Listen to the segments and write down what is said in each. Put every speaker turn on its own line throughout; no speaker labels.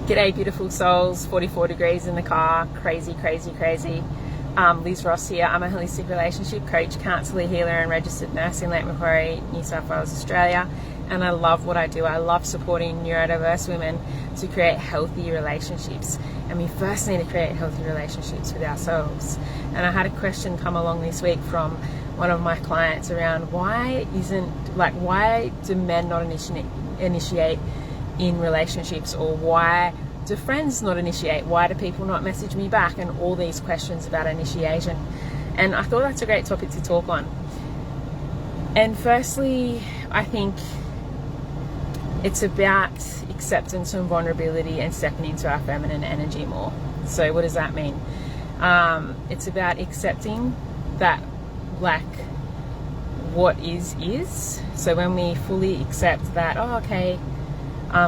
G'day beautiful souls, 44 degrees in the car, crazy. Liz Ross here. I'm a holistic relationship coach, counsellor, healer and registered nurse in Lake Macquarie, New South Wales, Australia. And I love what I do. I love supporting neurodiverse women to create healthy relationships. And we first need to create healthy relationships with ourselves. And I had a question come along this week from one of my clients around why do men not initiate in relationships, or why do friends not initiate? Why do people not message me back? And all these questions about initiation. And I thought that's a great topic to talk on. And firstly, I think it's about acceptance and vulnerability and stepping into our feminine energy more. So what does that mean? It's about accepting that what is. So when we fully accept that,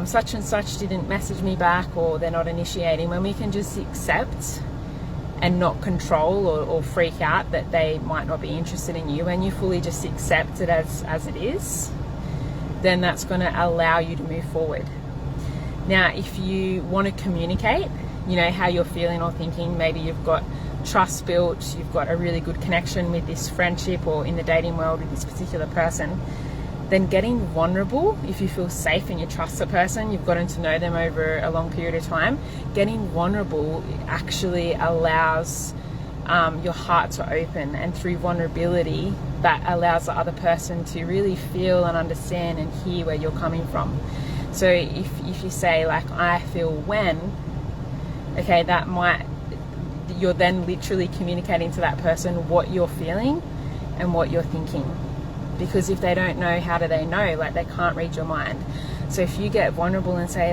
such and such didn't message me back, or they're not initiating, when we can just accept and not control or freak out that they might not be interested in you, when you fully just accept it as it is, then that's going to allow you to move forward. Now, if you want to communicate, how you're feeling or thinking, maybe you've got trust built, you've got a really good connection with this friendship or in the dating world with this particular person, then getting vulnerable, if you feel safe and you trust the person, you've gotten to know them over a long period of time, getting vulnerable actually allows your heart to open, and through vulnerability that allows the other person to really feel and understand and hear where you're coming from. So if you say I feel when, you're then literally communicating to that person what you're feeling and what you're thinking. Because if they don't know, how do they know? They can't read your mind. So if you get vulnerable and say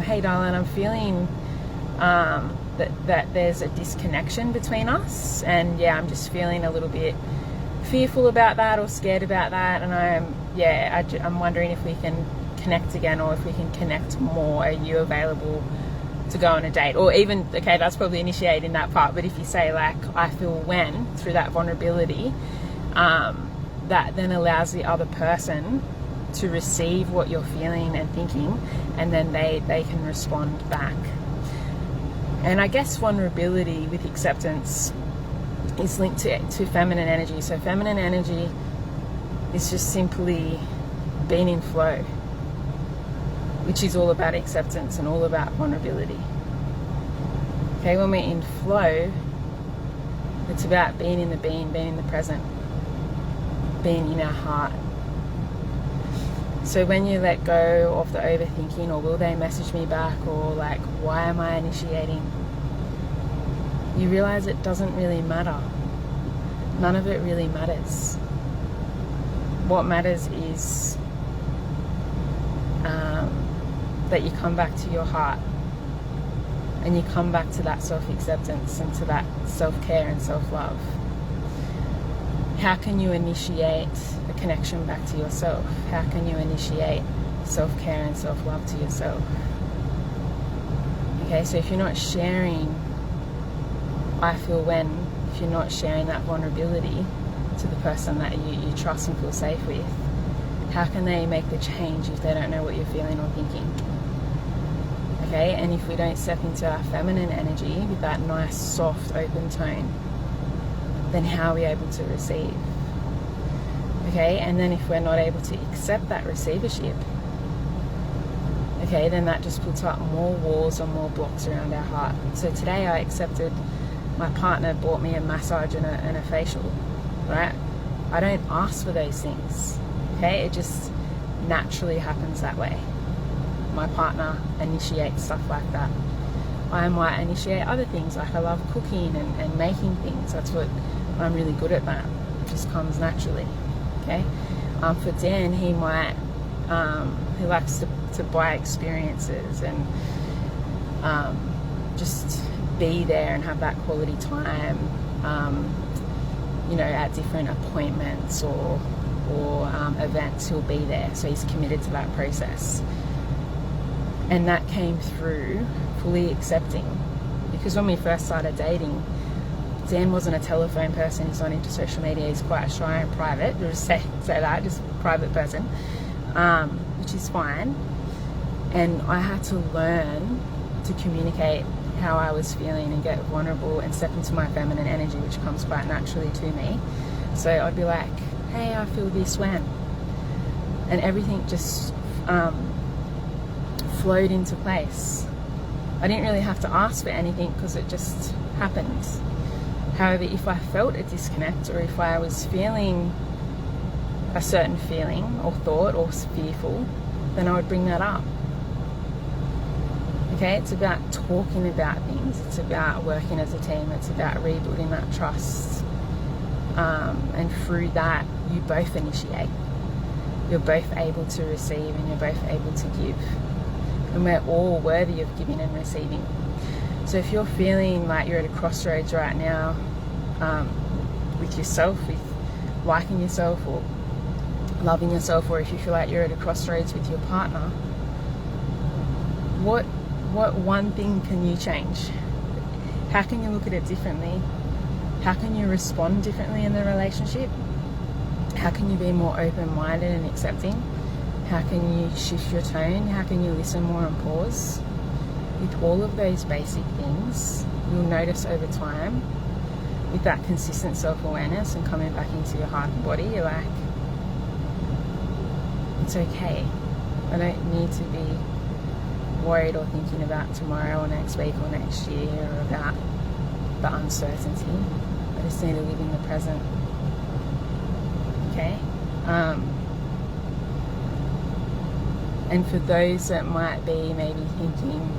hey darling, I'm feeling that there's a disconnection between us, and I'm just feeling a little bit fearful about that or scared about that, and I'm wondering if we can connect again, or if we can connect more. Are you available to go on a date? Or even, that's probably initiating that part, but if you say I feel when, through that vulnerability, that then allows the other person to receive what you're feeling and thinking, and then they can respond back. And I guess vulnerability with acceptance is linked to feminine energy. So feminine energy is just simply being in flow, which is all about acceptance and all about vulnerability. When we're in flow, it's about being in the present, being in our heart. So when you let go of the overthinking, or will they message me back, or why am I initiating, you realize it doesn't really matter. None of it really matters. What matters is that you come back to your heart, and you come back to that self-acceptance and to that self-care and self-love. How can you initiate a connection back to yourself? How can you initiate self-care and self-love to yourself? So if you're not sharing I feel when, if you're not sharing that vulnerability to the person that you trust and feel safe with, how can they make the change if they don't know what you're feeling or thinking? And if we don't step into our feminine energy with that nice, soft, open tone, then how are we able to receive? And then if we're not able to accept that receivership, then that just puts up more walls or more blocks around our heart. So today I accepted my partner bought me a massage and a facial, right? I don't ask for those things, It just naturally happens that way. My partner initiates stuff like that. I might initiate other things, I love cooking and making things. That's what I'm really good at. That it just comes naturally. For Dan, he might he likes to buy experiences and just be there and have that quality time at different appointments or events. He'll be there, so he's committed to that process. And that came through fully accepting, because when we first started dating, Dan wasn't a telephone person, he's not into social media, he's quite shy and private, just say that, just a private person, which is fine. And I had to learn to communicate how I was feeling and get vulnerable and step into my feminine energy, which comes quite naturally to me. So I'd be like, hey, I feel this when. And everything just flowed into place. I didn't really have to ask for anything because it just happened. However, if I felt a disconnect, or if I was feeling a certain feeling or thought or fearful, then I would bring that up. Okay, it's about talking about things. It's about working as a team. It's about rebuilding that trust. And through that, you both initiate. You're both able to receive and you're both able to give. And we're all worthy of giving and receiving. So if you're feeling like you're at a crossroads right now, with yourself, with liking yourself or loving yourself, or if you feel like you're at a crossroads with your partner, what one thing can you change? How can you look at it differently? How can you respond differently in the relationship? How can you be more open-minded and accepting? How can you shift your tone? How can you listen more and pause? With all of those basic things, you'll notice over time, with that consistent self-awareness and coming back into your heart and body, you're like, it's okay. I don't need to be worried or thinking about tomorrow or next week or next year or about the uncertainty. I just need to live in the present. Okay? And for those that might be maybe thinking,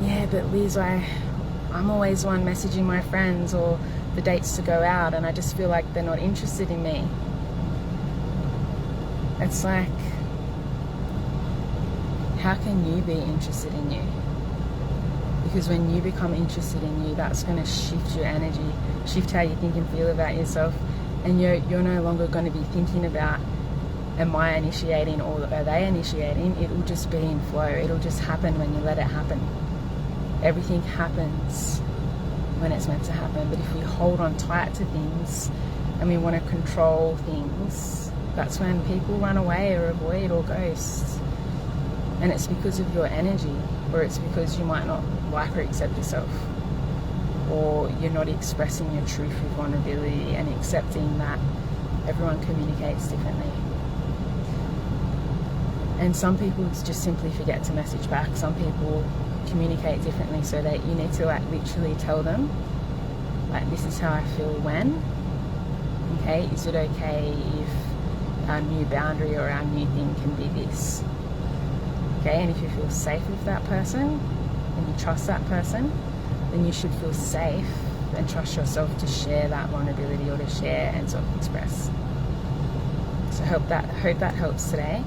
yeah, but Liz, I'm always the one messaging my friends or the dates to go out, and I just feel like they're not interested in me. It's like, how can you be interested in you? Because when you become interested in you, that's going to shift your energy, shift how you think and feel about yourself, and you're no longer going to be thinking about, am I initiating or are they initiating? It will just be in flow. It'll just happen when you let it happen. Everything happens when it's meant to happen. But if we hold on tight to things and we want to control things, that's when people run away or avoid or ghost. And it's because of your energy, or it's because you might not like or accept yourself, or you're not expressing your truth with vulnerability and accepting that everyone communicates differently. And some people just simply forget to message back. Some people communicate differently, so that you need to literally tell them, this is how I feel when. Okay, is it okay if our new boundary or our new thing can be this? Okay, and if you feel safe with that person and you trust that person, then you should feel safe and trust yourself to share that vulnerability or to share and self-express. So I hope that helps today.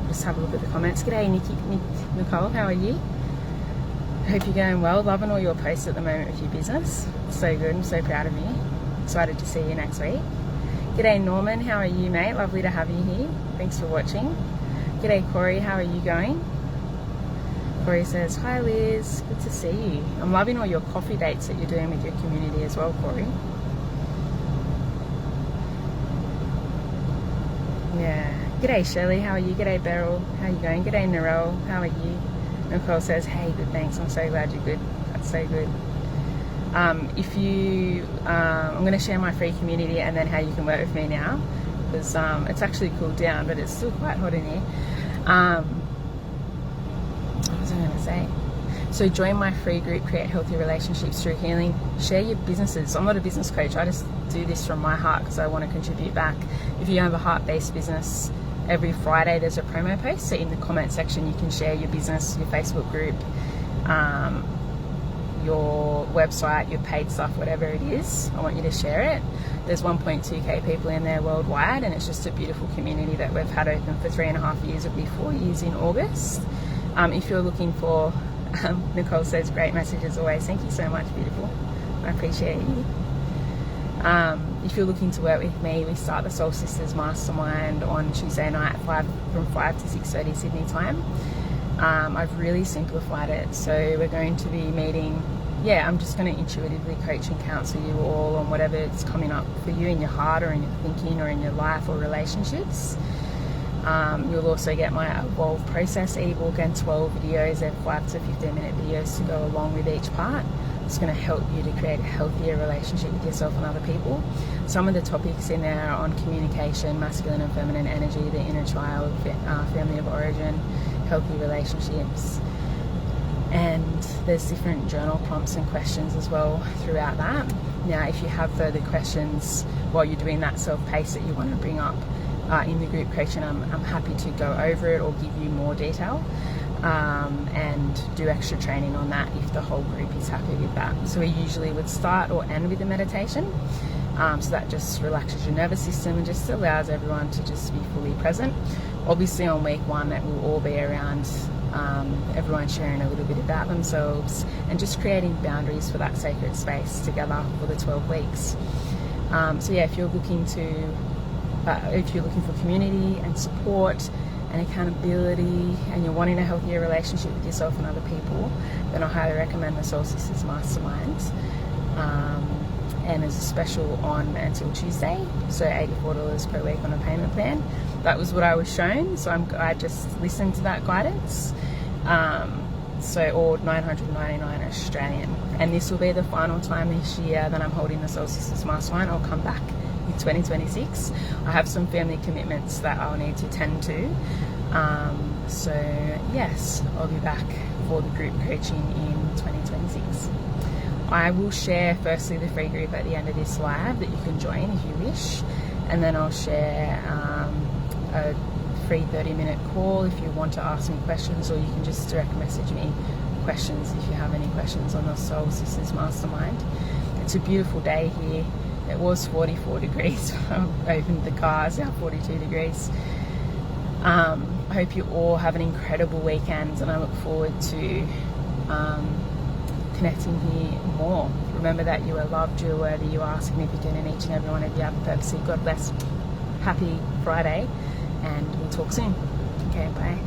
Just have a look at the comments. G'day Nicole, how are you? Hope you're going well. Loving all your posts at the moment with your business. It's so good. I'm so proud of you. Excited to see you next week. G'day Norman, how are you, mate? Lovely to have you here. Thanks for watching. G'day Corey, how are you going? Corey says, hi Liz, good to see you. I'm loving all your coffee dates that you're doing with your community as well, Corey. Yeah. G'day Shelley, how are you? G'day Beryl, how are you going? G'day Narelle, how are you? Nicole says, hey, good, thanks. I'm so glad you're good. That's so good. I'm going to share my free community and then how you can work with me now, because it's actually cooled down, but it's still quite hot in here. What was I going to say? So join my free group, Create Healthy Relationships Through Healing. Share your businesses. I'm not a business coach. I just do this from my heart because I want to contribute back. If you have a heart-based business, every Friday there's a promo post. So in the comment section, you can share your business, your Facebook group, your website, your paid stuff, whatever it is. I want you to share it. There's 1.2k people in there worldwide, and it's just a beautiful community that we've had open for 3.5 years. It'll be 4 years in August. If you're looking for, Nicole says, great message as always. Thank you so much, beautiful. I appreciate you. If you're looking to work with me, we start the Soul Sisters Mastermind on Tuesday night from 5 to 6:30 Sydney time. I've really simplified it, so we're going to be meeting. I'm just going to intuitively coach and counsel you all on whatever is coming up for you in your heart or in your thinking or in your life or relationships. You'll also get my Evolve Process ebook and 12 videos. They're 5 to 15 minute videos to go along with each part. It's going to help you to create a healthier relationship with yourself and other people. Some of the topics in there are on communication, masculine and feminine energy, the inner child, family of origin, healthy relationships. And there's different journal prompts and questions as well throughout that. Now, if you have further questions while you're doing that self-pace that you want to bring up in the group coaching, I'm happy to go over it or give you more detail and do extra training on that if the whole group is happy with that. So we usually would start or end with a meditation. So that just relaxes your nervous system and just allows everyone to just be fully present. Obviously on week 1 it will all be around everyone sharing a little bit about themselves and just creating boundaries for that sacred space together for the 12 weeks. So yeah, if you're looking for community and support and accountability and you're wanting a healthier relationship with yourself and other people, then I highly recommend the Soul Sisters Mastermind. And there's a special on until Tuesday, so $84 per week on a payment plan. That was what I was shown, so I just listened to that guidance. Or $999 Australian. And this will be the final time this year that I'm holding the Soul Sisters Mastermind. I'll come back in 2026. I have some family commitments that I'll need to tend to. So yes, I'll be back for the group coaching in 2026. I will share firstly the free group at the end of this live that you can join if you wish, and then I'll share a free 30-minute call if you want to ask me questions, or you can just direct message me questions if you have any questions on the Soul Sisters Mastermind. It's a beautiful day here. It was 44 degrees when I opened the car. It's now 42 degrees. I hope you all have an incredible weekend, and I look forward to connecting here more. Remember that you are loved, you are worthy, you are significant, and each and every one of you have a purpose. God bless. Happy Friday, and we'll talk soon. Okay, bye.